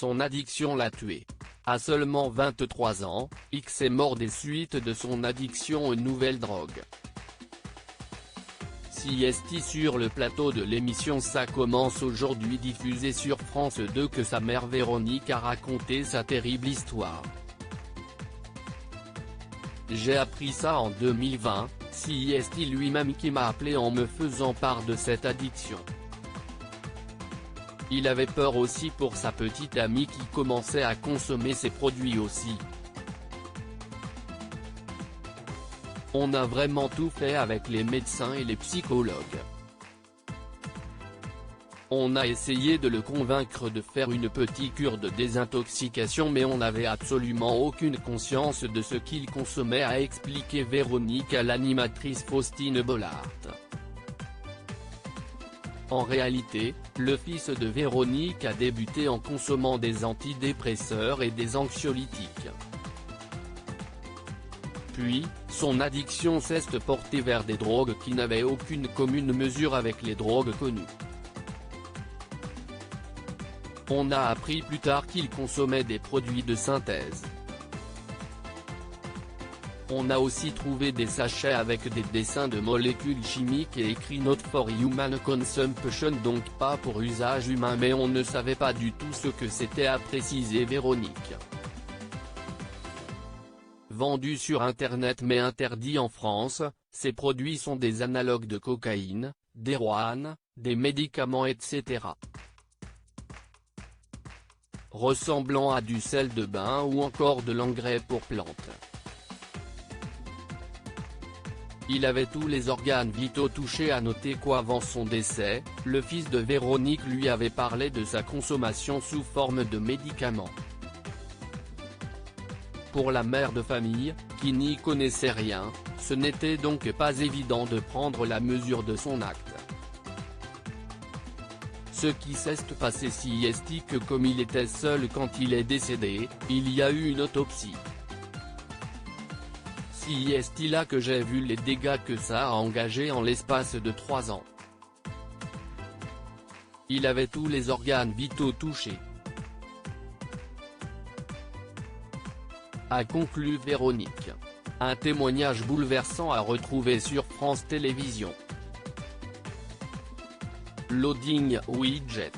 Son addiction l'a tué. À seulement 23 ans, X est mort des suites de son addiction aux nouvelles drogues. CST sur le plateau de l'émission Ça commence aujourd'hui diffusée sur France 2 que sa mère Véronique a raconté sa terrible histoire. J'ai appris ça en 2020, CST lui-même qui m'a appelé en me faisant part de cette addiction. Il avait peur aussi pour sa petite amie qui commençait à consommer ces produits aussi. On a vraiment tout fait avec les médecins et les psychologues. On a essayé de le convaincre de faire une petite cure de désintoxication mais on n'avait absolument aucune conscience de ce qu'il consommait, a expliqué Véronique à l'animatrice Faustine Bollaert. En réalité, le fils de Véronique a débuté en consommant des antidépresseurs et des anxiolytiques. Puis, son addiction s'est portée vers des drogues qui n'avaient aucune commune mesure avec les drogues connues. On a appris plus tard qu'il consommait des produits de synthèse. On a aussi trouvé des sachets avec des dessins de molécules chimiques et écrit Not for Human Consumption, donc pas pour usage humain, mais on ne savait pas du tout ce que c'était, a précisé Véronique. Vendus sur Internet mais interdits en France, ces produits sont des analogues de cocaïne, d'héroïne, des médicaments etc. Ressemblant à du sel de bain ou encore de l'engrais pour plantes. Il avait tous les organes vitaux touchés. À noter qu'avant son décès, le fils de Véronique lui avait parlé de sa consommation sous forme de médicaments. Pour la mère de famille, qui n'y connaissait rien, ce n'était donc pas évident de prendre la mesure de son acte. Ce qui s'est passé si est que comme il était seul quand il est décédé, il y a eu une autopsie. Si est là que j'ai vu les dégâts que ça a engagés en l'espace de 3 ans. Il avait tous les organes vitaux touchés, a conclu Véronique. Un témoignage bouleversant à retrouver sur France Télévisions. Loading widget.